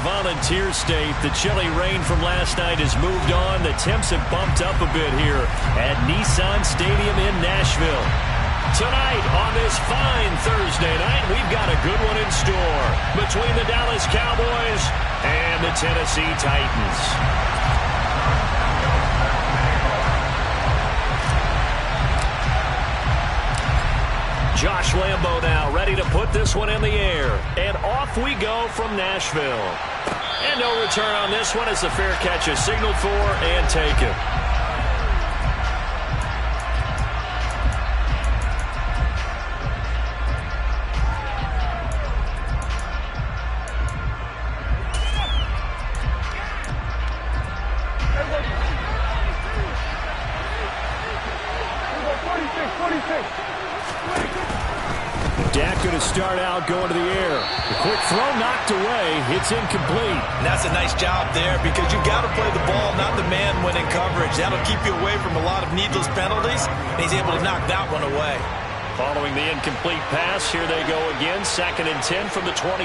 volunteer state. The chilly rain from last night has moved on. The temps have bumped up a bit here at Nissan Stadium in Nashville. Tonight on this fine Thursday night, we've got a good one in store between the Dallas Cowboys and the Tennessee Titans. Josh Lambo now ready to put this one in the air. And off we go from Nashville. And no return on this one as the fair catch is signaled for and taken. Start out going to the air. The quick throw knocked away. It's incomplete. And that's a nice job there because you've got to play the ball, not the man when in coverage. That'll keep you away from a lot of needless penalties, and he's able to knock that one away. Following the incomplete pass, here they go again. 2nd and 10 from the 25.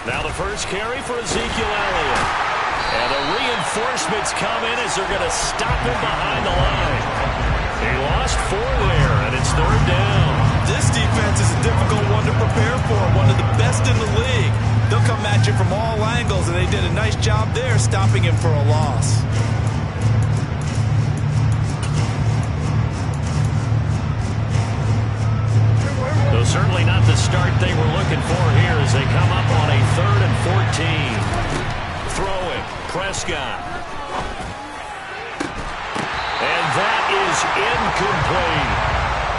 Now the first carry for Ezekiel Elliott. And the reinforcements come in as they're going to stop him behind the line. He lost 4 there, and it's 3rd down. This defense is a difficult one to prepare for, one of the best in the league. They'll come at you from all angles, and they did a nice job there stopping him for a loss. Though certainly not the start they were looking for here as they come up on a 3rd and 14. Throwing, Prescott. And that is incomplete.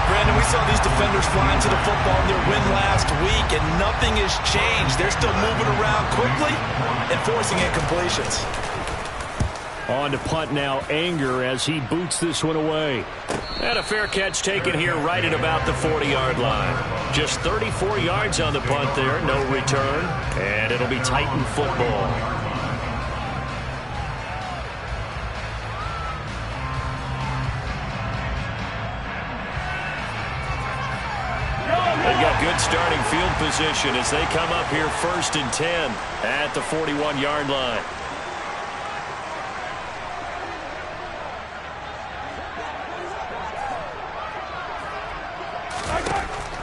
Brandon, we saw these defenders flying to the football in their win last week, and nothing has changed. They're still moving around quickly and forcing incompletions. On to punt now, Anger as he boots this one away. And a fair catch taken here right at about the 40-yard line. Just 34 yards on the punt there, no return, and it'll be Titan football. They've got good starting field position as they come up here 1st and 10 at the 41-yard line.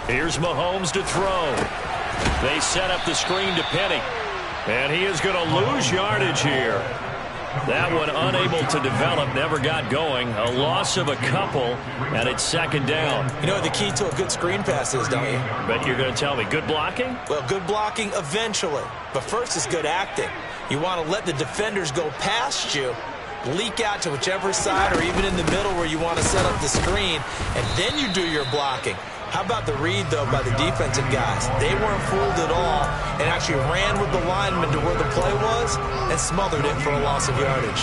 Here's Mahomes to throw. They set up the screen to Penny. And he is going to lose yardage here. That one unable to develop, never got going. A loss of a couple, and it's 2nd down. You know what the key to a good screen pass is, don't you? But you're going to tell me, good blocking? Well, good blocking eventually. But first is good acting. You want to let the defenders go past you, leak out to whichever side or even in the middle where you want to set up the screen, and then you do your blocking. How about the read, though, by the defensive guys? They weren't fooled at all and actually ran with the lineman to where the play was and smothered it for a loss of yardage.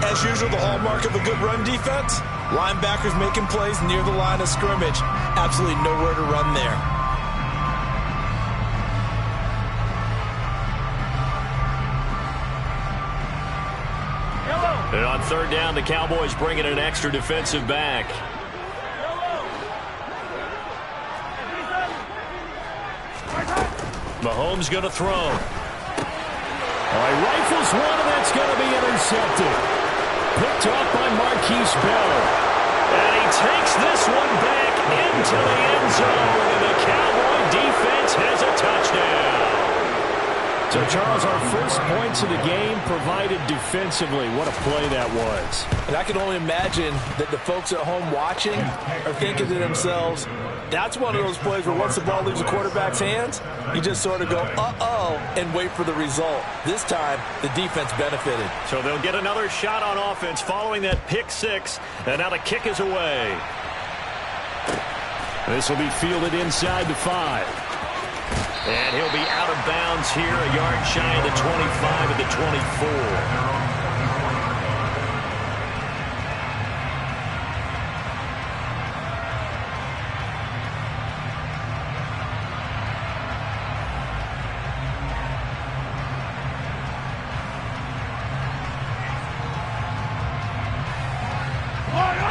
As usual, the hallmark of a good run defense, linebackers making plays near the line of scrimmage. Absolutely nowhere to run there. And on 3rd down, the Cowboys bring in an extra defensive back. Mahomes going to throw. Rifles one, and that's going to be intercepted. Picked off by Marquise Bell. And he takes this one back into the end zone, and the Cowboy defense has a touchdown. So, Charles, our first points of the game provided defensively. What a play that was. And I can only imagine that the folks at home watching are thinking to themselves, that's one of those plays where once the ball leaves the quarterback's hands, you just sort of go, uh-oh, and wait for the result. This time, the defense benefited. So they'll get another shot on offense following that pick 6, and now the kick is away. This will be fielded inside the 5. And he'll be out of bounds here, a yard shy of the 25 at the 24.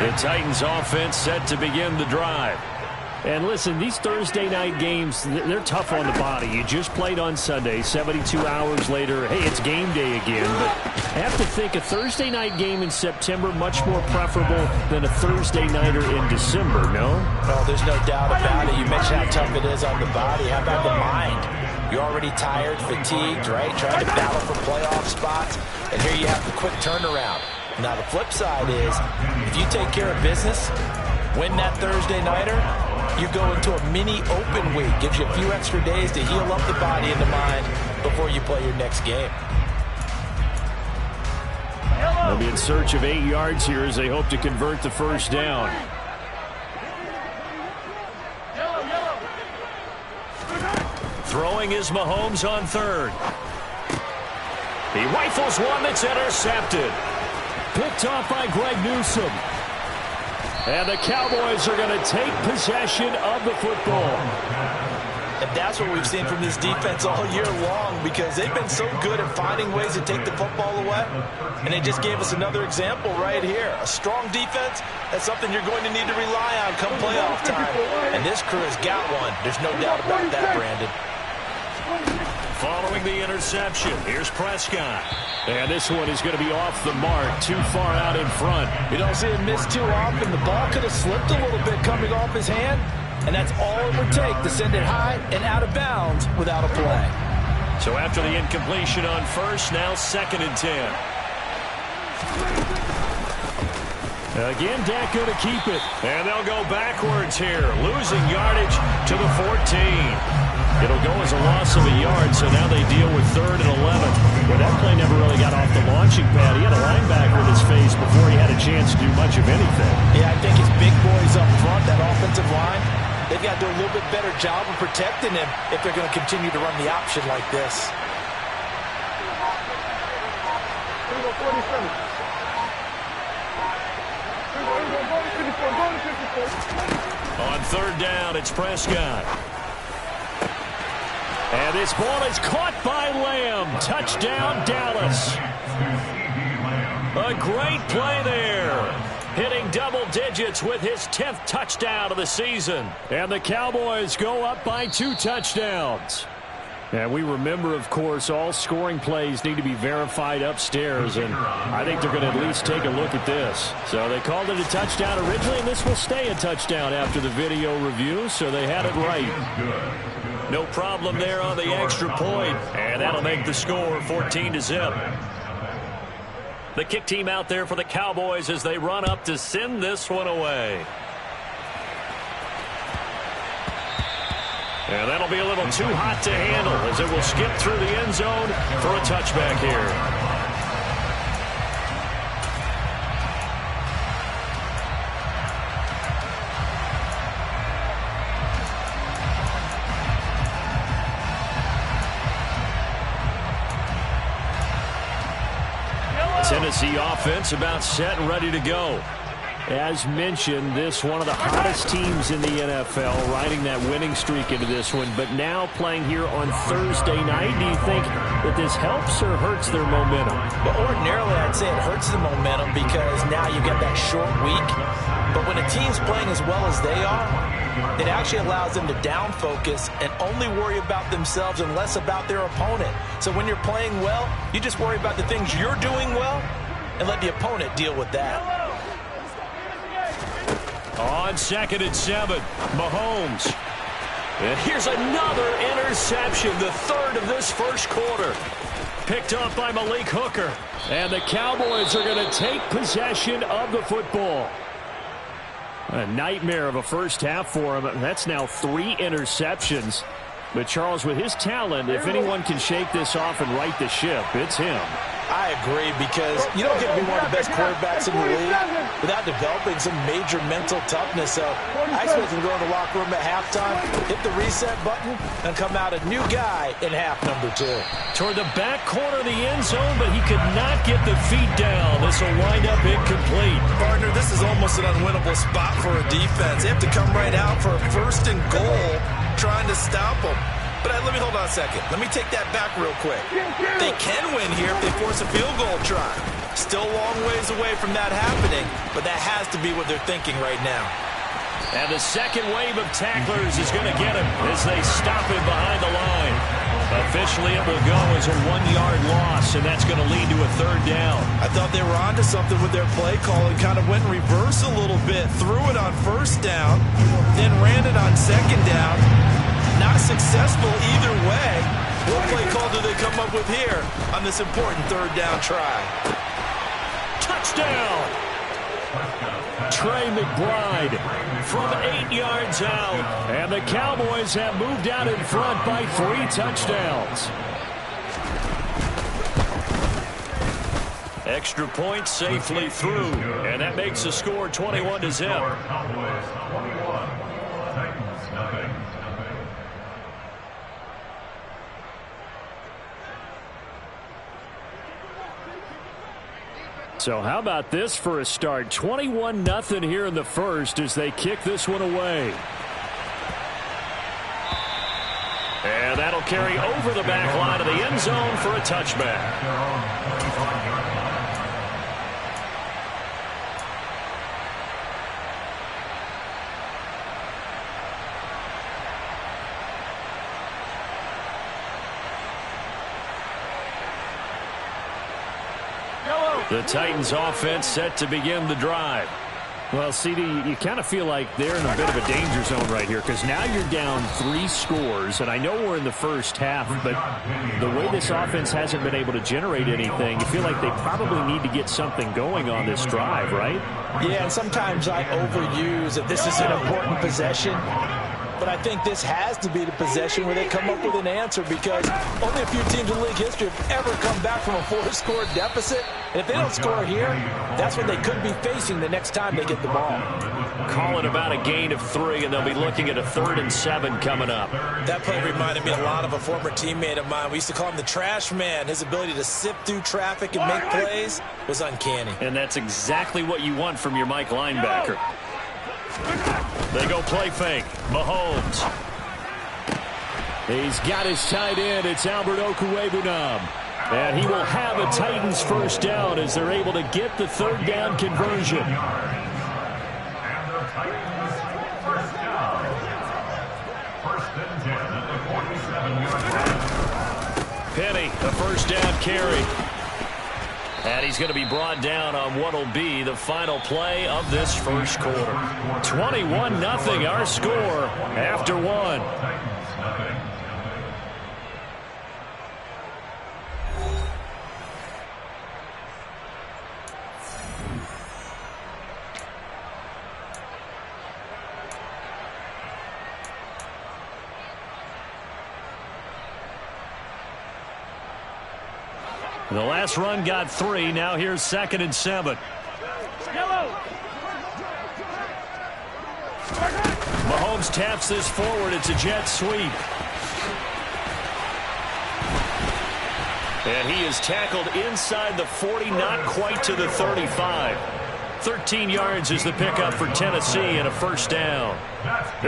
The Titans offense set to begin the drive. And listen, these Thursday night games, they're tough on the body. You just played on Sunday, 72 hours later, hey, it's game day again. But I have to think a Thursday night game in September much more preferable than a Thursday nighter in December, no? Well, there's no doubt about it. You mentioned how tough it is on the body. How about the mind? You're already tired, fatigued, right? Trying to battle for playoff spots. And here you have the quick turnaround. Now, the flip side is, if you take care of business, win that Thursday nighter, you go into a mini open week. Gives you a few extra days to heal up the body and the mind before you play your next game. They'll be in search of 8 yards here as they hope to convert the first down. Throwing is Mahomes on third. He rifles one that's intercepted. Picked off by Greg Newsome. And the Cowboys are going to take possession of the football. And that's what we've seen from this defense all year long, because they've been so good at finding ways to take the football away. And they just gave us another example right here. A strong defense, that's something you're going to need to rely on come playoff time. And this crew has got one. There's no doubt about that, Brandon. Following the interception, here's Prescott. And this one is going to be off the mark, too far out in front. You don't see him miss too often. The ball could have slipped a little bit coming off his hand, and that's all it would take to send it high and out of bounds without a play. So after the incompletion on first, now 2nd and 10. Again, Dak going to keep it. And they'll go backwards here, losing yardage to the 14. It'll go as a loss of a yard, so now they deal with 3rd and 11. Well, that play never really got off the launching pad. He had a linebacker in his face before he had a chance to do much of anything. Yeah, I think his big boys up front, that offensive line, they've got to do a little bit better job of protecting him if they're going to continue to run the option like this. On 3rd down, it's Prescott. And this ball is caught by Lamb. Touchdown, Dallas. A great play there. Hitting double digits with his 10th touchdown of the season. And the Cowboys go up by 2 touchdowns. And we remember, of course, all scoring plays need to be verified upstairs. And I think they're going to at least take a look at this. So they called it a touchdown originally, and this will stay a touchdown after the video review. So they had it right. No problem there on the extra point. And that'll make the score 14-0. The kick team out there for the Cowboys as they run up to send this one away. And that'll be a little too hot to handle as it will skip through the end zone for a touchback here. Tennessee offense about set and ready to go. As mentioned, this one of the hottest teams in the NFL, riding that winning streak into this one, but now playing here on Thursday night. Do you think that this helps or hurts their momentum? Well, ordinarily, I'd say it hurts the momentum because now you get that short week. But when a team's playing as well as they are, it actually allows them to down focus and only worry about themselves and less about their opponent. So when you're playing well, you just worry about the things you're doing well and let the opponent deal with that. On 2nd and 7, Mahomes. And here's another interception, the 3rd of this first quarter. Picked up by Malik Hooker. And the Cowboys are going to take possession of the football. A nightmare of a first half for him. That's now 3 interceptions. But Charles, with his talent, if anyone can shake this off and right the ship, it's him. I agree, because you don't get to be one of the best quarterbacks in the league without developing some major mental toughness. So I expect him to go in the locker room at halftime, hit the reset button, and come out a new guy in half number 2. Toward the back corner of the end zone, but he could not get the feet down. This will wind up incomplete. Partner, this is almost an unwinnable spot for a defense. They have to come right out for a 1st and goal, trying to stop them. But let me hold on a second. Let me take that back real quick. They can win here if they force a field goal try. Still a long ways away from that happening, but that has to be what they're thinking right now. And the second wave of tacklers is going to get him as they stop him behind the line. Officially, it will go as a 1-yard loss, and that's going to lead to a third down. I thought they were onto something with their play call and kind of went in reverse a little bit. Threw it on first down, then ran it on second down. Not successful either way. What play call do they come up with here on this important third down try? Touchdown! Trey McBride from 8 yards out. And the Cowboys have moved out in front by 3 touchdowns. Extra point safely through. And that makes the score 21-0. So how about this for a start? 21-0 here in the first as they kick this one away. And that'll carry over the back line of the end zone for a touchback. The Titans offense set to begin the drive. Well, CD, you kind of feel like they're in a bit of a danger zone right here because now you're down 3 scores, and I know we're in the first half, but the way this offense hasn't been able to generate anything, you feel like they probably need to get something going on this drive, right? Yeah, and sometimes I overuse that this is an important possession. But I think this has to be the possession where they come up with an answer because only a few teams in league history have ever come back from a 4-score deficit. And if they don't score here, that's what they could be facing the next time they get the ball. Call it about a gain of 3, and they'll be looking at a 3rd and 7 coming up. That play reminded me a lot of a former teammate of mine. We used to call him the trash man. His ability to sift through traffic and make plays was uncanny. And that's exactly what you want from your Mike linebacker. They go play fake. Mahomes. He's got his tight end. It's Albert Okwuegbunam. And he will have a Titans first down as they're able to get the 3rd down conversion. Penny, a first down carry. And he's going to be brought down on what will be the final play of this first quarter. 21-0 our score after 1. The last run got 3. Now here's 2nd and 7. Mahomes taps this forward. It's a jet sweep. And he is tackled inside the 40, not quite to the 35. 13 yards is the pickup for Tennessee and a first down.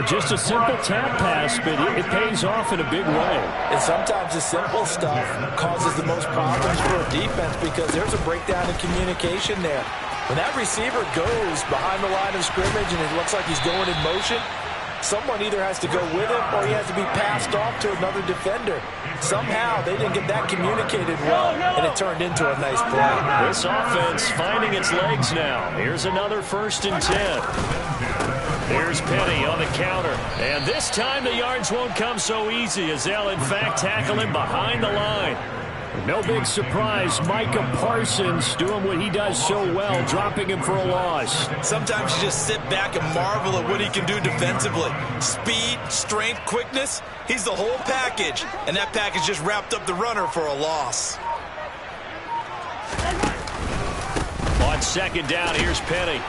Just a simple tap pass, but it pays off in a big way. And sometimes the simple stuff causes the most problems for a defense because there's a breakdown in communication there. When that receiver goes behind the line of scrimmage and it looks like he's going in motion, someone either has to go with him or he has to be passed off to another defender. Somehow they didn't get that communicated well, and it turned into a nice play. This offense finding its legs now. Here's another 1st and 10. Here's Penny on the counter. And this time the yards won't come so easy as they'll, in fact, tackle him behind the line. No big surprise, Micah Parsons doing what he does so well, dropping him for a loss. Sometimes you just sit back and marvel at what he can do defensively. Speed, strength, quickness, he's the whole package. And that package just wrapped up the runner for a loss. On 2nd down, here's Penny.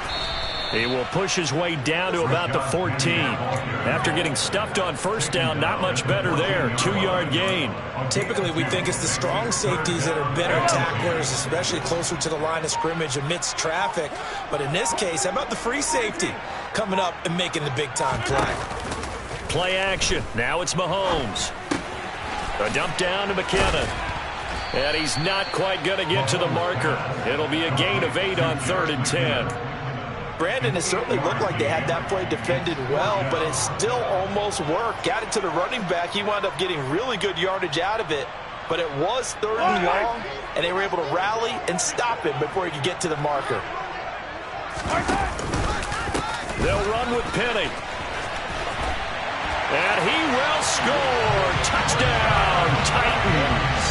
He will push his way down to about the 14. After getting stuffed on 1st down, not much better there. 2-yard gain. Typically, we think it's the strong safeties that are better tacklers, especially closer to the line of scrimmage amidst traffic. But in this case, how about the free safety coming up and making the big-time play? Play action. Now it's Mahomes. A dump down to McKinnon. And he's not quite going to get to the marker. It'll be a gain of 8 on 3rd and 10. Brandon, it certainly looked like they had that play defended well, but it still almost worked. Got it to the running back. He wound up getting really good yardage out of it, but it was 3rd and long, and they were able to rally and stop him before he could get to the marker. They'll run with Penny. And he will score. Touchdown, Titans.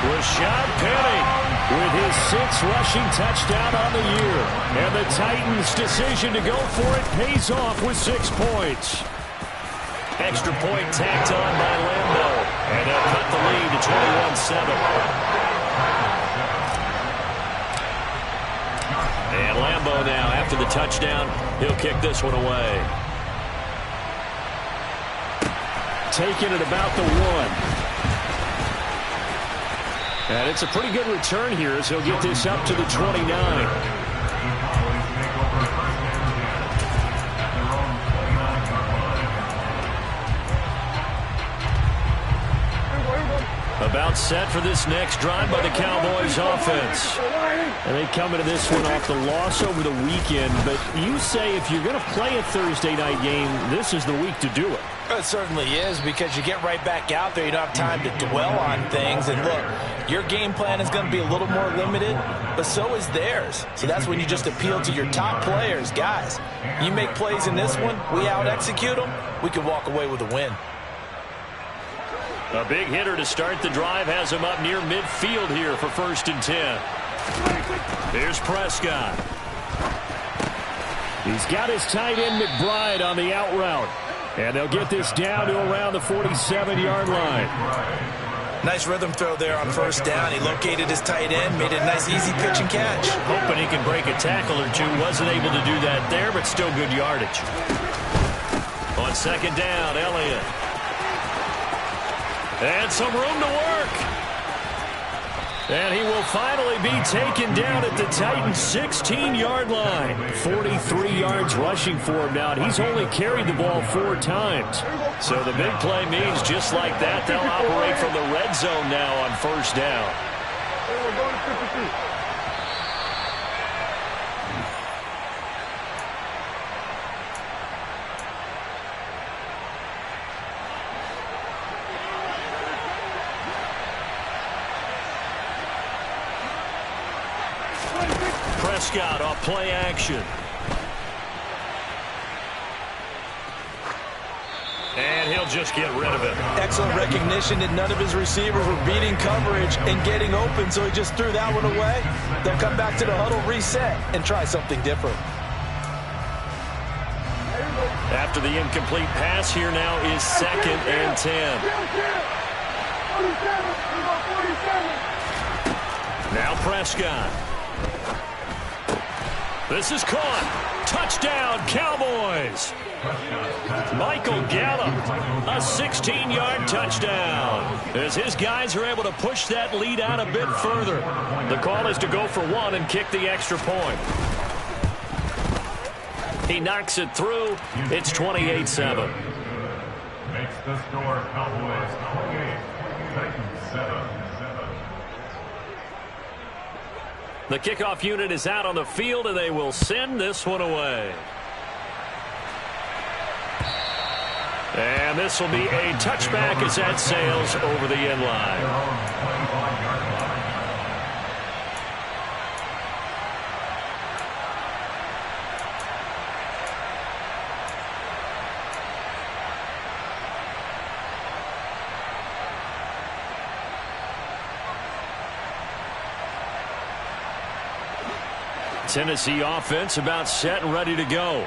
Rashad Penny with his 6th rushing touchdown on the year. And the Titans' decision to go for it pays off with 6 points. Extra point tacked on by Lambo. And they'll cut the lead to 21-7. And Lambo now, after the touchdown, he'll kick this one away. Taking it about the 1. And it's a pretty good return here as he'll get this up to the 29. About set for this next drive by the Cowboys offense. And they come into this one off the loss over the weekend. But you say if you're going to play a Thursday night game, this is the week to do it. It certainly is, because you get right back out there. You don't have time to dwell on things. And look, your game plan is going to be a little more limited, but so is theirs. So that's when you just appeal to your top players. Guys, you make plays in this one, we out-execute them, we can walk away with a win. A big hitter to start the drive has him up near midfield here for 1st and 10. Here's Prescott. He's got his tight end McBride on the out route. And they'll get this down to around the 47-yard line. Nice rhythm throw there on 1st down. He located his tight end, made it a nice easy pitch and catch. Hoping he can break a tackle or two. Wasn't able to do that there, but still good yardage. On 2nd down, Elliott. And some room to work. And he will finally be taken down at the Titans' 16-yard line. 43 yards rushing for him now. And he's only carried the ball 4 times. So the big play means just like that, they'll operate from the red zone now on 1st down. Prescott off play action. And he'll just get rid of it. Excellent recognition that none of his receivers were beating coverage and getting open, so he just threw that one away. They'll come back to the huddle, reset, and try something different. After the incomplete pass, here now is 2nd and 10. Now Prescott. This is caught. Touchdown, Cowboys. Michael Gallup, a 16-yard touchdown. As his guys are able to push that lead out a bit further. The call is to go for 1 and kick the extra point. He knocks it through. It's 28-7. Makes the score Cowboys 28, Titans 7. The kickoff unit is out on the field, and they will send this one away. And this will be a touchback as that sails over the end line. Tennessee offense about set and ready to go.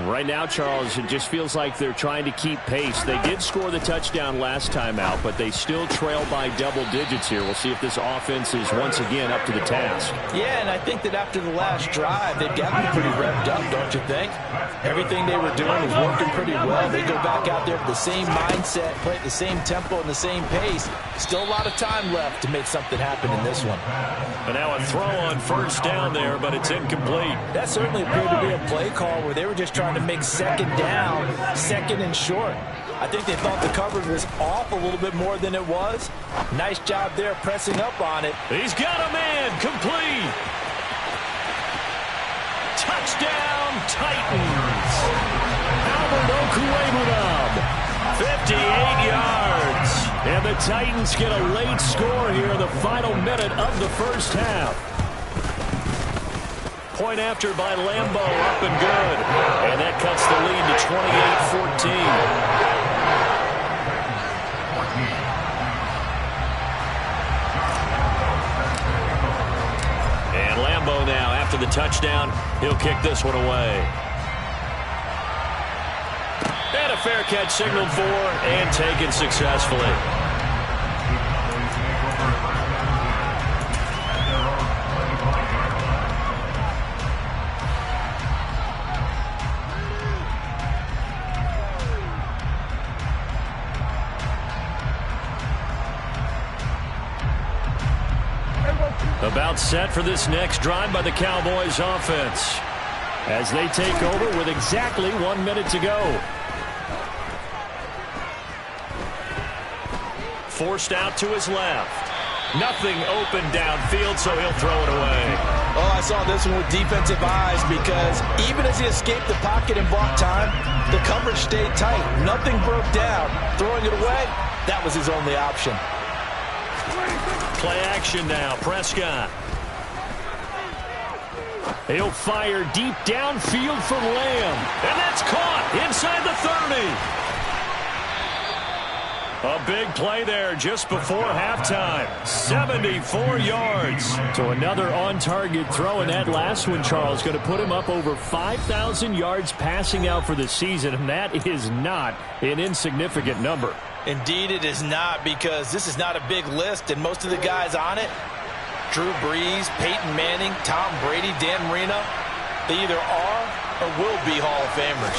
Right now, Charles, it just feels like they're trying to keep pace. They did score the touchdown last time out, but they still trail by double digits here. We'll see if this offense is once again up to the task. Yeah, and I think that after the last drive, they've got to be pretty revved up, don't you think? Everything they were doing was working pretty well. They go back out there with the same mindset, play at the same tempo and the same pace. Still a lot of time left to make something happen in this one. And now a throw on 1st down there, but it's incomplete. That certainly appeared to be a play call where they were just trying to make 2nd down, 2nd and short. I think they thought the coverage was off a little bit more than it was. Nice job there pressing up on it. He's got a man, complete. Touchdown, Titans. Albert Okwuegbunam, 58 yards. And the Titans get a late score here in the final minute of the first half. Point after by Lambo, up and good. And that cuts the lead to 28-14. And Lambo now, after the touchdown, he'll kick this one away. And a fair catch signaled for and taken successfully. About set for this next drive by the Cowboys offense as they take over with exactly 1 minute to go. Forced out to his left. Nothing open downfield, so he'll throw it away. Oh, I saw this one with defensive eyes because even as he escaped the pocket and bought time, the coverage stayed tight. Nothing broke down. Throwing it away, that was his only option. Play action now, Prescott. He'll fire deep downfield for Lamb. And that's caught inside the 30. A big play there just before halftime. 74 yards. So another on-target throw, and that last one, Charles, going to put him up over 5,000 yards passing out for the season, and that is not an insignificant number. Indeed it is not, because this is not a big list, and most of the guys on it, Drew Brees, Peyton Manning, Tom Brady, Dan Marino, they either are or will be Hall of Famers.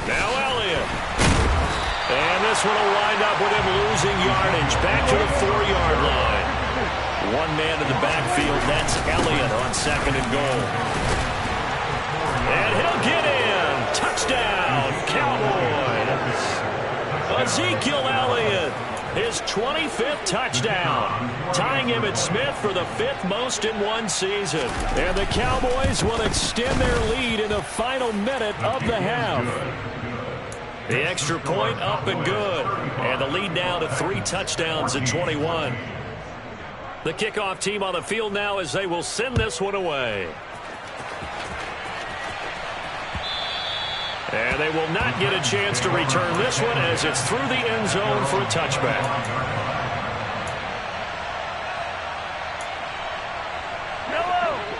Now Elliott. And this one will wind up with him losing yardage back to the 4-yard line. One man in the backfield, that's Elliott on 2nd and goal. And he'll get in. Touchdown, Cowboys. Ezekiel Elliott, his 25th touchdown, tying him at Smith for the 5th most in one season. And the Cowboys will extend their lead in the final minute of the half. The extra point up and good. And the lead now to 3 touchdowns at 21. The kickoff team on the field now as they will send this one away. And they will not get a chance to return this one as it's through the end zone for a touchback.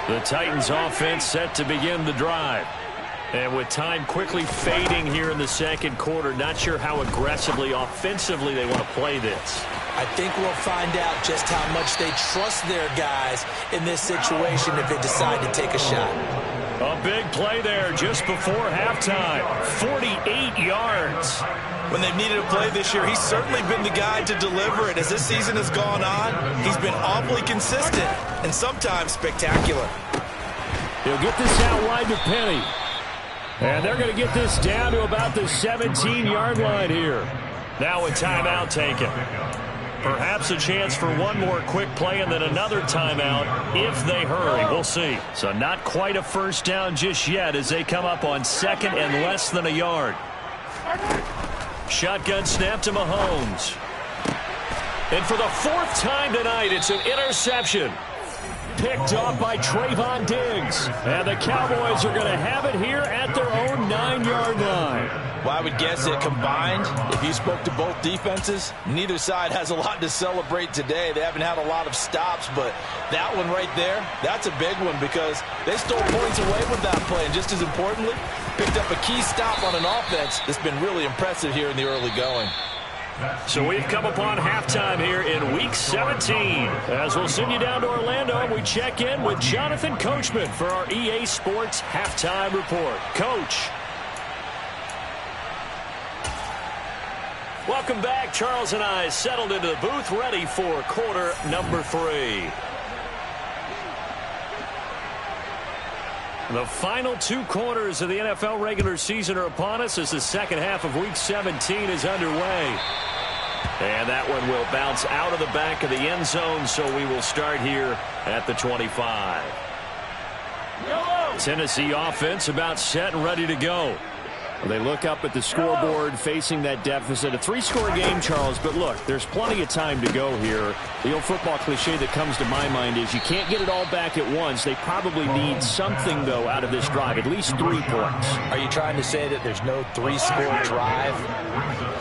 The Titans offense set to begin the drive. And with time quickly fading here in the second quarter, not sure how aggressively, offensively they want to play this. I think we'll find out just how much they trust their guys in this situation if they decide to take a shot. A big play there just before halftime. 48 yards. When they've needed a play this year, he's certainly been the guy to deliver it. As this season has gone on, he's been awfully consistent and sometimes spectacular. He'll get this out wide to Penny. And they're going to get this down to about the 17-yard line here. Now a timeout taken. Perhaps a chance for one more quick play and then another timeout if they hurry. We'll see. So not quite a first down just yet as they come up on 2nd and less than a yard. Shotgun snap to Mahomes. And for the 4th time tonight, it's an interception. Picked off by Trayvon Diggs. And the Cowboys are going to have it here at their own 9-yard line. Well, I would guess that combined, if you spoke to both defenses, neither side has a lot to celebrate today. They haven't had a lot of stops, but that one right there, that's a big one because they stole points away with that play. And just as importantly, picked up a key stop on an offense that's been really impressive here in the early going. So we've come upon halftime here in Week 17. As we'll send you down to Orlando, we check in with Jonathan Coachman for our EA Sports Halftime Report. Coach. Welcome back. Charles and I settled into the booth, ready for quarter number 3. The final 2 quarters of the NFL regular season are upon us as the second half of Week 17 is underway. And that one will bounce out of the back of the end zone, so we will start here at the 25. Tennessee offense about set and ready to go. They look up at the scoreboard facing that deficit. A 3-score game, Charles, but look, there's plenty of time to go here. The old football cliche that comes to my mind is you can't get it all back at once. They probably need something, though, out of this drive, at least 3 points. Are you trying to say that there's no 3-score drive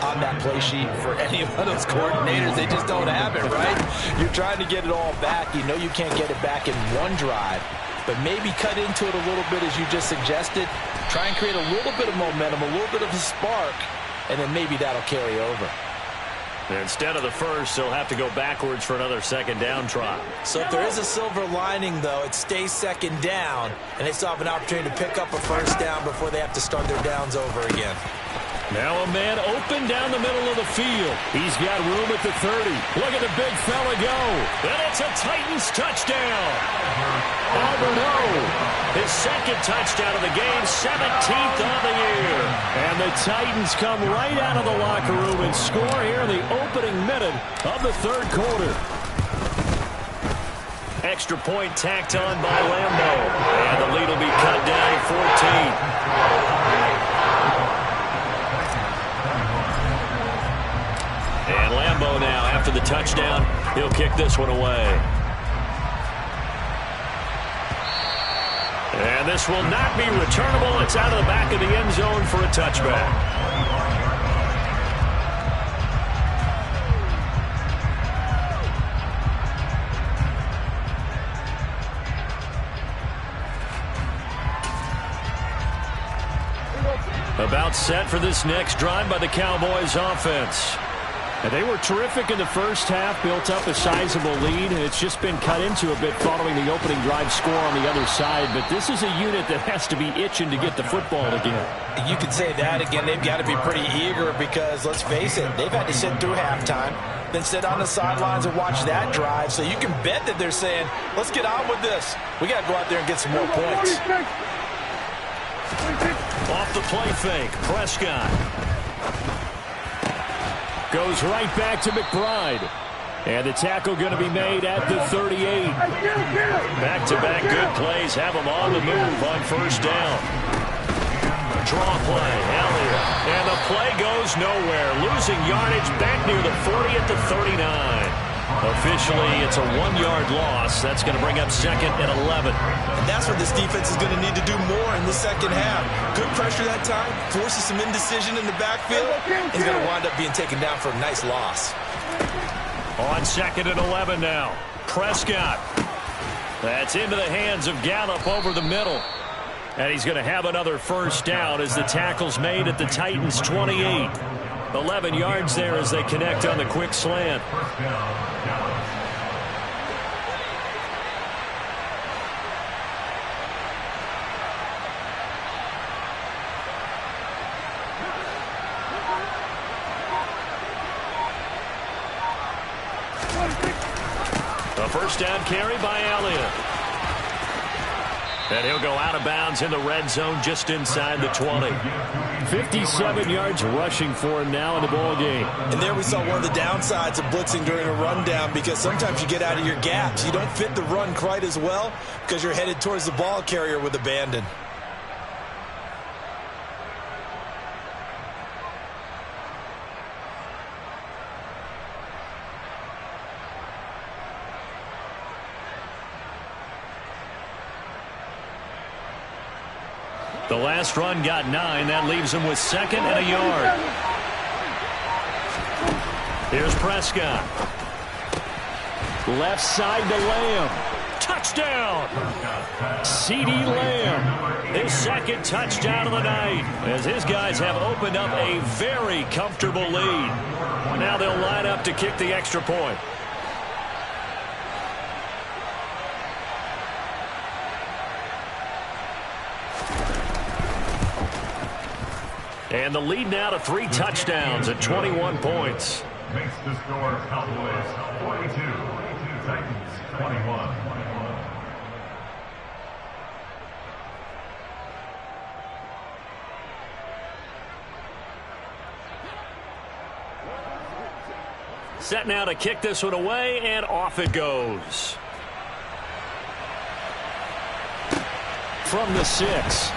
on that play sheet for any of those coordinators? They just don't have it, right? You're trying to get it all back. You know you can't get it back in one drive, but maybe cut into it a little bit as you just suggested. Try and create a little bit of momentum, a little bit of a spark, and then maybe that'll carry over. And instead of the first, they'll have to go backwards for another second down try. So if there is a silver lining, though, it stays second down, and they still have an opportunity to pick up a first down before they have to start their downs over again. Now a man open down the middle of the field. He's got room at the 30. Look at the big fella go. And it's a Titans touchdown. Alberto, his second touchdown of the game, 17th on the year. And the Titans come right out of the locker room and score here in the opening minute of the third quarter. Extra point tacked on by Lambo. And the lead will be cut down to 14. And Lambo now, after the touchdown, he'll kick this one away. And this will not be returnable. It's out of the back of the end zone for a touchback. About set for this next drive by the Cowboys offense. And they were terrific in the first half, built up a sizable lead, and it's just been cut into a bit following the opening drive score on the other side. But this is a unit that has to be itching to get the football again. You could say that again. They've got to be pretty eager because, let's face it, they've had to sit through halftime, then sit on the sidelines and watch that drive. So you can bet that they're saying, let's get on with this. We got to go out there and get some more points. Off the play fake, Prescott. Goes right back to McBride. And the tackle going to be made at the 38. Back-to-back good plays have them on the move on first down. Draw play, Elliott. And the play goes nowhere. Losing yardage back near the 40 at the 39. Officially, it's a 1-yard loss. That's going to bring up second and 11. And that's what this defense is going to need to do more in the second half. Good pressure that time, forces some indecision in the backfield. He's going to wind up being taken down for a nice loss. On second and 11 now. Prescott. That's into the hands of Gallup over the middle. And he's going to have another first down as the tackle's made at the Titans' 28. 11 yards there as they connect on the quick slant. A first down carry by Elliott. And he'll go out of bounds in the red zone just inside the 20. 57 yards rushing for him now in the ball game. And there we saw one of the downsides of blitzing during a rundown, because sometimes you get out of your gaps. You don't fit the run quite as well because you're headed towards the ball carrier with abandon. The last run got 9. That leaves him with second and a yard. Here's Prescott. Left side to Lamb. Touchdown! CeeDee Lamb. His second touchdown of the night, as his guys have opened up a very comfortable lead. Now they'll line up to kick the extra point. And the lead now to 3 touchdowns at 21 points. Makes the score Cowboys 42, Titans 21. Set now to kick this one away, and off it goes. from the 6.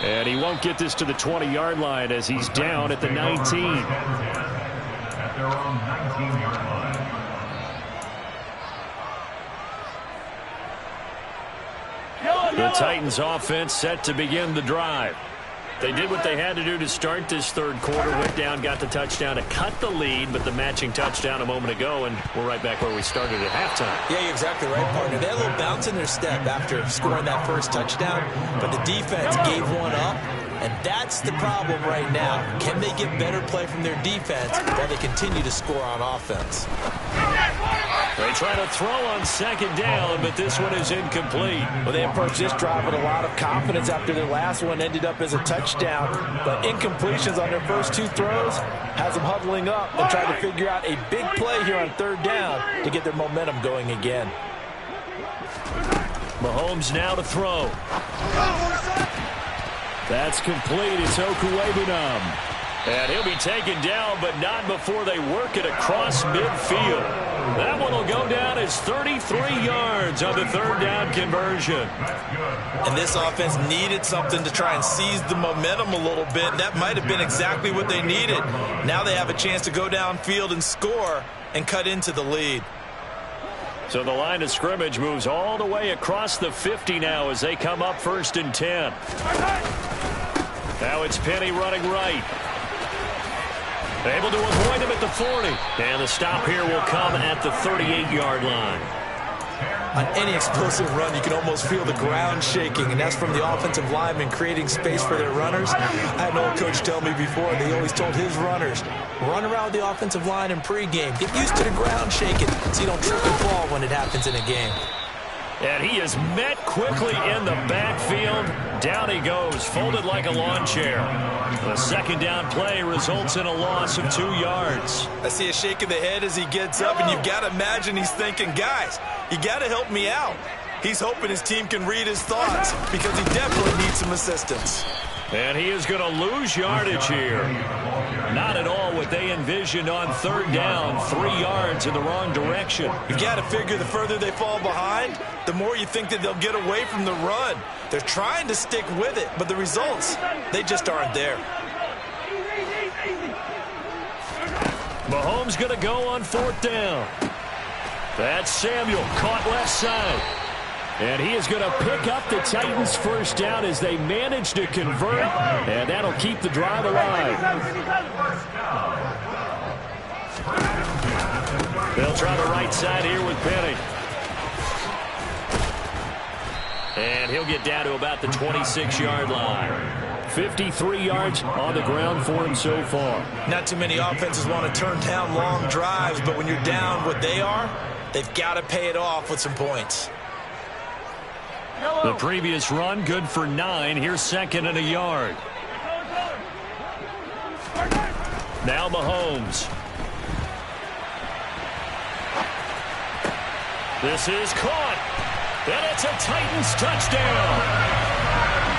And he won't get this to the 20-yard line as he's down at the 19. At their own 19-yard line. The Titans offense set to begin the drive. They did what they had to do to start this third quarter. Went down, got the touchdown to cut the lead, but the matching touchdown a moment ago, and we're right back where we started at halftime. Yeah, you're exactly right, partner. They had a little bounce in their step after scoring that first touchdown, but the defense gave one up, and that's the problem right now. Can they get better play from their defense while they continue to score on offense? They try to throw on second down, but this one is incomplete. Well, they approached this drive with a lot of confidence after their last one ended up as a touchdown. But incompletions on their first 2 throws has them huddling up and trying to figure out a big play here on third down to get their momentum going again. Mahomes now to throw. That's complete. It's Okuwebunam. And he'll be taken down, but not before they work it across midfield. That one will go down as 33 yards on the third down conversion. And this offense needed something to try and seize the momentum a little bit. That might have been exactly what they needed. Now they have a chance to go downfield and score and cut into the lead. So the line of scrimmage moves all the way across the 50 now as they come up 1st and 10. Now it's Penny running right. Able to avoid him at the 40. And the stop here will come at the 38-yard line. On any explosive run, you can almost feel the ground shaking, and that's from the offensive linemen creating space for their runners. I had an old coach tell me before, they always told his runners, run around the offensive line in pregame. Get used to the ground shaking so you don't trip and fall when it happens in a game. And he is met quickly in the backfield. Down he goes, folded like a lawn chair. The second down play results in a loss of 2 yards. I see a shake of the head as he gets up, and you've got to imagine he's thinking, guys, you got to help me out. He's hoping his team can read his thoughts because he definitely needs some assistance. And he is going to lose yardage here. Not at all what they envisioned on third down. 3 yards in the wrong direction. You've got to figure the further they fall behind, the more you think that they'll get away from the run. They're trying to stick with it, but the results, they just aren't there. Mahomes going to go on 4th down. That's Samuel, caught left side. And he is going to pick up the Titans' first down as they manage to convert, and that'll keep the drive alive. They'll try the right side here with Penny. And he'll get down to about the 26-yard line. 53 yards on the ground for him so far. Not too many offenses want to turn down long drives, but when you're down what they are, they've got to pay it off with some points. The previous run, good for 9. Here's 2nd and a yard. Now Mahomes. This is caught. And it's a Titans touchdown.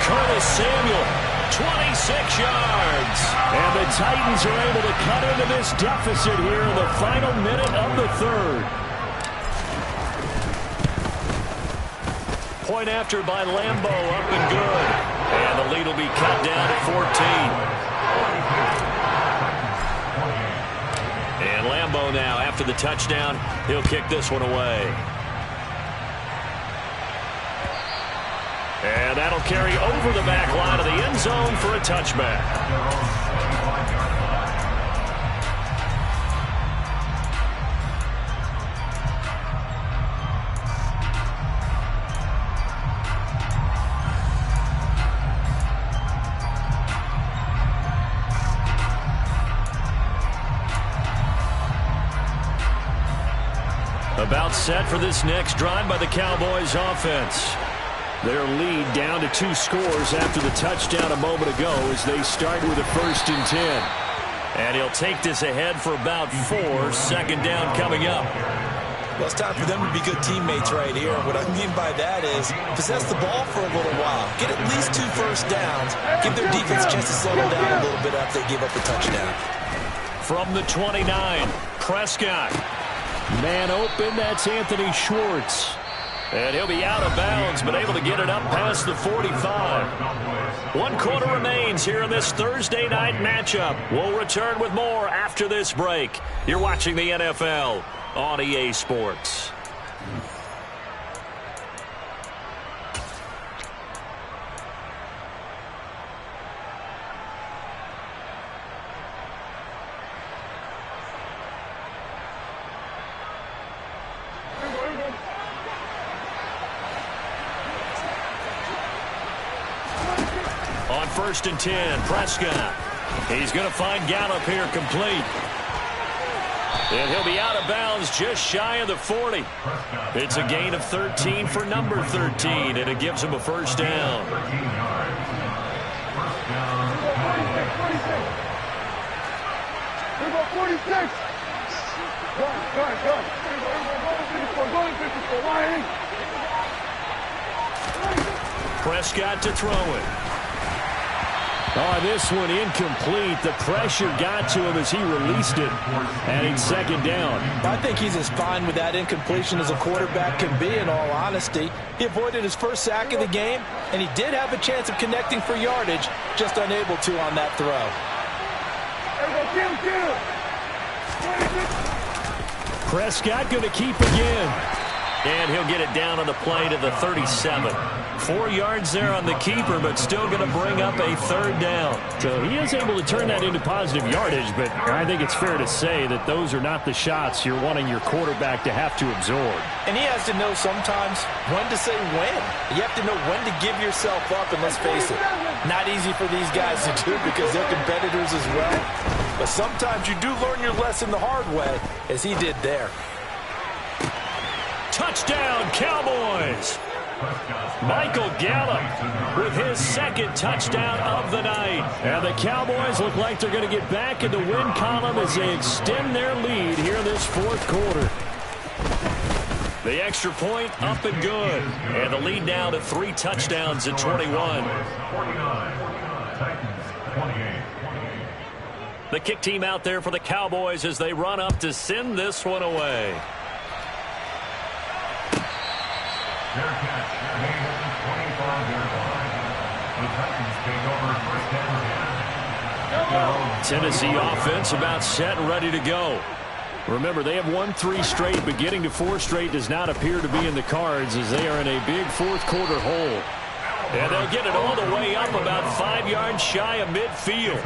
Curtis Samuel, 26 yards. And the Titans are able to cut into this deficit here in the final minute of the third. Point after by Lambo, up and good. And the lead will be cut down to 14. And Lambo now, after the touchdown, he'll kick this one away. And that'll carry over the back line of the end zone for a touchback. About set for this next drive by the Cowboys offense. Their lead down to 2 scores after the touchdown a moment ago as they start with a 1st and 10. And he'll take this ahead for about 4. 2nd down coming up. Well, it's time for them to be good teammates right here. What I mean by that is possess the ball for a little while. Get at least 2 first downs. Give their defense a chance to settle down a little bit after they give up a touchdown. From the 29, Prescott. Man open, that's Anthony Schwartz. And he'll be out of bounds, but able to get it up past the 45. 1 quarter remains here in this Thursday night matchup. We'll return with more after this break. You're watching the NFL on EA Sports. On 1st and 10, Prescott. He's going to find Gallup here complete. And he'll be out of bounds just shy of the 40. It's a gain of 13 for number 13, and it gives him a first down. Prescott to throw it. Oh, this one incomplete. The pressure got to him as he released it. And it's 2nd down. I think he's as fine with that incompletion as a quarterback can be, in all honesty. He avoided his first sack of the game, and he did have a chance of connecting for yardage, just unable to on that throw. Prescott going to keep again. And he'll get it down on the play to the 37. 4 yards there on the keeper, but still going to bring up a 3rd down. So he is able to turn that into positive yardage, but I think it's fair to say that those are not the shots you're wanting your quarterback to have to absorb. And he has to know sometimes when to say when. You have to know when to give yourself up, and let's face it, not easy for these guys to do because they're competitors as well. But sometimes you do learn your lesson the hard way, as he did there. Touchdown, Cowboys! Michael Gallup with his 2nd touchdown of the night. And the Cowboys look like they're going to get back in the win column as they extend their lead here in this 4th quarter. The extra point up and good. And the lead now to 3 touchdowns at 21. The kick team out there for the Cowboys as they run up to send this one away. Their catch, made at the 25-yard line. The Titans take over 1st and 10. Tennessee offense about set and ready to go. Remember, they have won 3 straight, but getting to 4 straight does not appear to be in the cards as they are in a big 4th quarter hole. And they'll get it all the way up about 5 yards shy of midfield.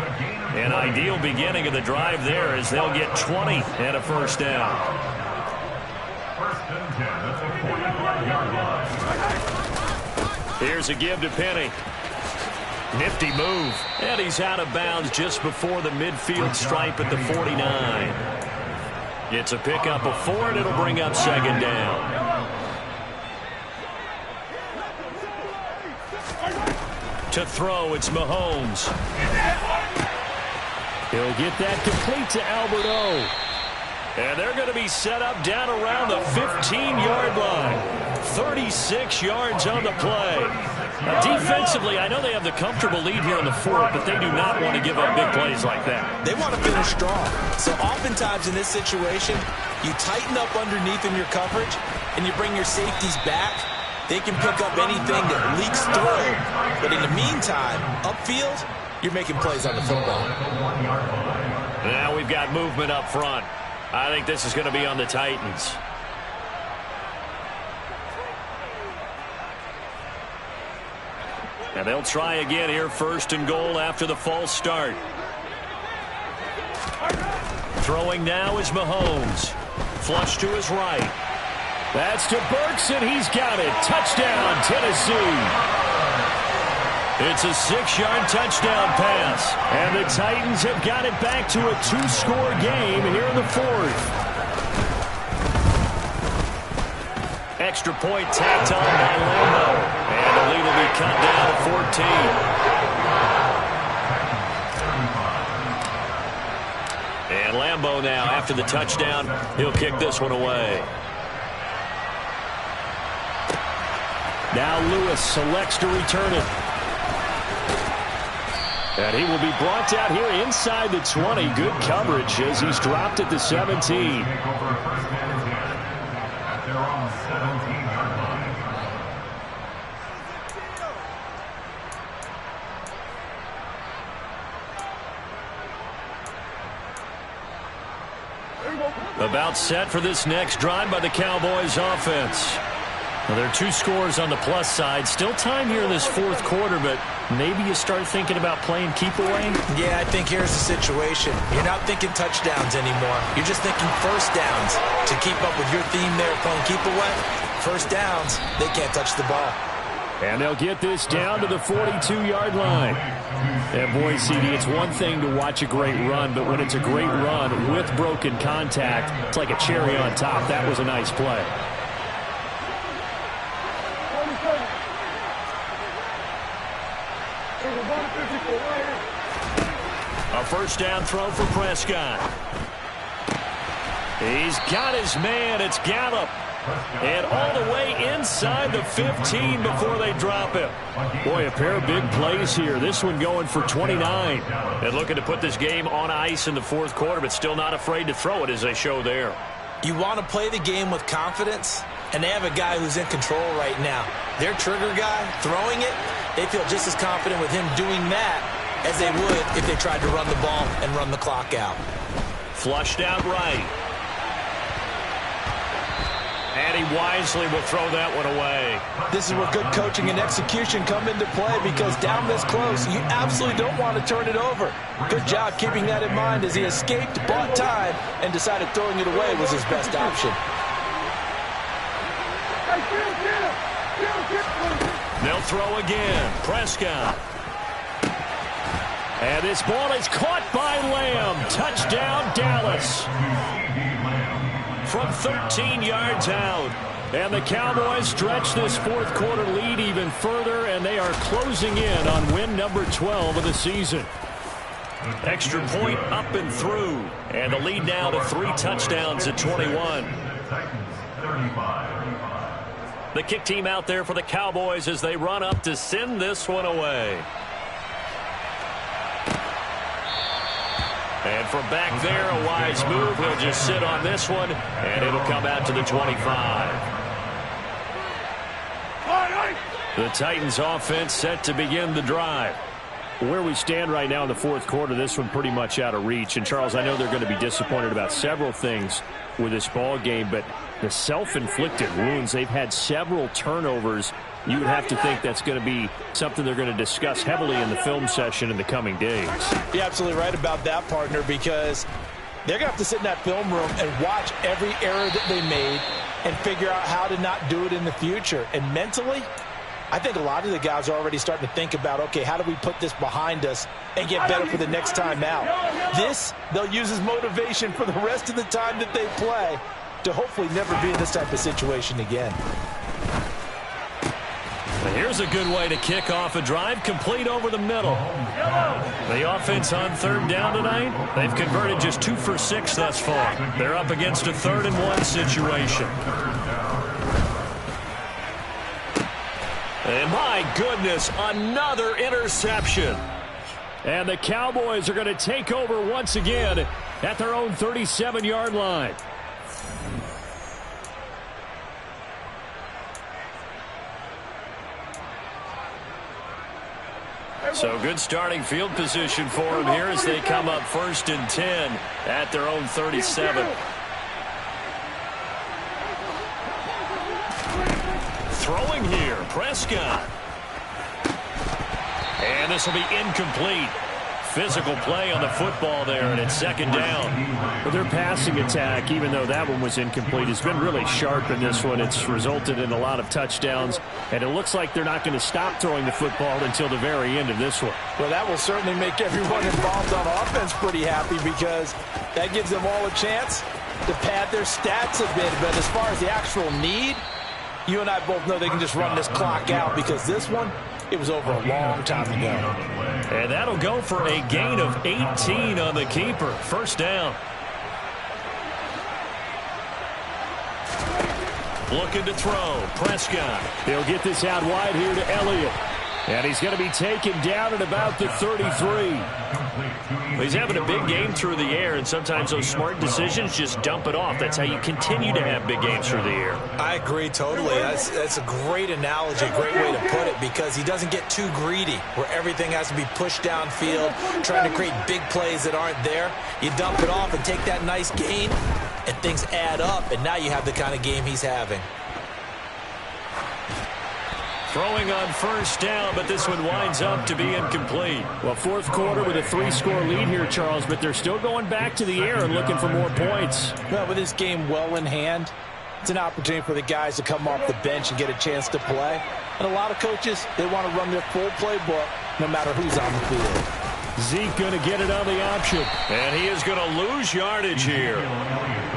An ideal beginning of the drive there as they'll get 20 and a first down. 1st and 10 at the 45-yard line. Here's a give to Penny. Nifty move. And he's out of bounds just before the midfield stripe at the 49. It's a pickup of 4, and it'll bring up 2nd down. To throw, it's Mahomes. He'll get that complete to Albert O. And they're going to be set up down around the 15-yard line. 36 yards on the play. Defensively, I know they have the comfortable lead here in the 4th, but they do not want to give up big plays like that. They want to finish strong. So oftentimes in this situation, you tighten up underneath in your coverage, and you bring your safeties back. They can pick up anything that leaks through. But in the meantime, upfield, you're making plays on the football. Now we've got movement up front. I think this is going to be on the Titans. And they'll try again here, 1st and goal after the false start. Throwing now is Mahomes. Flush to his right. That's to Burks, and he's got it. Touchdown, Tennessee. It's a 6-yard touchdown pass. And the Titans have got it back to a 2-score game here in the 4th. Extra point tacked on by Lambo. And the lead will be cut down to 14. And Lambo now, after the touchdown, he'll kick this one away. Now Lewis selects to return it. And he will be brought down here inside the 20. Good coverage as he's dropped at the 17. About set for this next drive by the Cowboys offense. Well, there are 2 scores on the plus side. Still time here in this fourth quarter, but maybe you start thinking about playing keep away? Yeah, I think here's the situation. You're not thinking touchdowns anymore. You're just thinking first downs. To keep up with your theme there, playing keep away, first downs, they can't touch the ball. And they'll get this down to the 42-yard line. And boy, CD, it's one thing to watch a great run, but when it's a great run with broken contact, it's like a cherry on top. That was a nice play. A first down throw for Prescott. He's got his man. It's Gallup. And all the way inside the 15 before they drop him. Boy, a pair of big plays here. This one going for 29. And looking to put this game on ice in the fourth quarter, but still not afraid to throw it as they show there. You want to play the game with confidence, and they have a guy who's in control right now. Their trigger guy, throwing it, they feel just as confident with him doing that as they would if they tried to run the ball and run the clock out. Flushed out right. And he wisely will throw that one away. This is where good coaching and execution come into play, because down this close, you absolutely don't want to turn it over. Good job keeping that in mind as he escaped, bought time, and decided throwing it away was his best option. They'll throw again. Prescott. And this ball is caught by Lamb. Touchdown, Dallas. From 13 yards out. And the Cowboys stretch this fourth quarter lead even further, and they are closing in on win number 12 of the season. Extra point up and through. And the lead now to 3 touchdowns at 21. The kick team out there for the Cowboys as they run up to send this one away. And from back there, a wise move. He'll just sit on this one, and it'll come out to the 25. The Titans offense set to begin the drive. Where we stand right now in the fourth quarter, this one pretty much out of reach. And, Charles, I know they're going to be disappointed about several things with this ball game, but the self-inflicted wounds, they've had several turnovers. You would have to think that's going to be something they're going to discuss heavily in the film session in the coming days. You're absolutely right about that, partner, because they're going to have to sit in that film room and watch every error that they made and figure out how to not do it in the future. And mentally, I think a lot of the guys are already starting to think about, okay, how do we put this behind us and get better for the next time out? This, they'll use as motivation for the rest of the time that they play to hopefully never be in this type of situation again. Here's a good way to kick off a drive, complete over the middle. The offense on third down tonight, they've converted just 2 for 6 thus far. They're up against a 3rd and 1 situation. And my goodness, another interception. And the Cowboys are going to take over once again at their own 37-yard line. So good starting field position for them here as they come up 1st and 10 at their own 37. Throwing here, Prescott. And this will be incomplete. Physical play on the football there, and it's 2nd down. But their passing attack, even though that one was incomplete, has been really sharp in this one. It's resulted in a lot of touchdowns, and it looks like they're not going to stop throwing the football until the very end of this one. Well, that will certainly make everyone involved on offense pretty happy, because that gives them all a chance to pad their stats a bit. But as far as the actual need, you and I both know they can just run this clock out, because this one, it was over a long time ago. And that'll go for a gain of 18 on the keeper. 1st down. Looking to throw. Prescott. He'll get this out wide here to Elliott. And he's going to be taken down at about the 33. He's having a big game through the air, and sometimes those smart decisions just dump it off. That's how you continue to have big games through the air. I agree totally. That's a great analogy, a great way to put it, because he doesn't get too greedy where everything has to be pushed downfield, trying to create big plays that aren't there. You dump it off and take that nice gain, and things add up, and now you have the kind of game he's having. Throwing on first down, but this one winds up to be incomplete. Well, fourth quarter with a 3-score lead here, Charles, but they're still going back to the air and looking for more points. Well, with this game well in hand, it's an opportunity for the guys to come off the bench and get a chance to play. And a lot of coaches, they want to run their full playbook no matter who's on the field. Zeke going to get it on the option. And he is going to lose yardage here.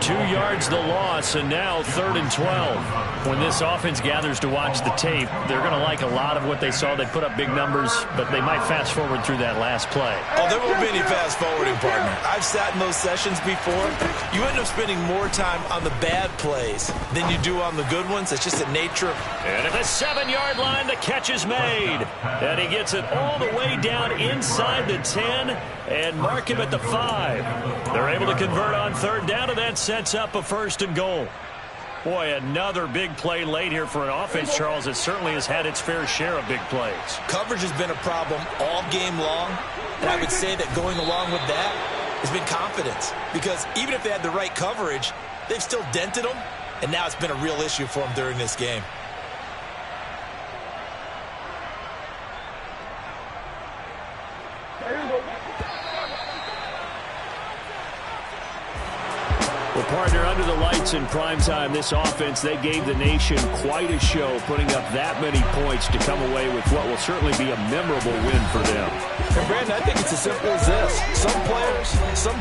2 yards the loss, and now 3rd and 12. When this offense gathers to watch the tape, they're going to like a lot of what they saw. They put up big numbers, but they might fast forward through that last play. Oh, there won't be any fast forwarding, partner. I've sat in those sessions before. You end up spending more time on the bad plays than you do on the good ones. It's just the nature of... And at the 7-yard line, the catch is made. And he gets it all the way down inside the 10 and mark him at the 5. They're able to convert on 3rd down, and that sets up a 1st and goal. Boy, another big play late here for an offense, Charles. It certainly has had its fair share of big plays. Coverage has been a problem all game long, and I would say that going along with that has been confidence. Because even if they had the right coverage, they've still dented them, and now it's been a real issue for them during this game. Well, partner, under the lights in primetime, this offense, they gave the nation quite a show, putting up that many points to come away with what will certainly be a memorable win for them. And Brandon, I think it's as simple as this. Some players, some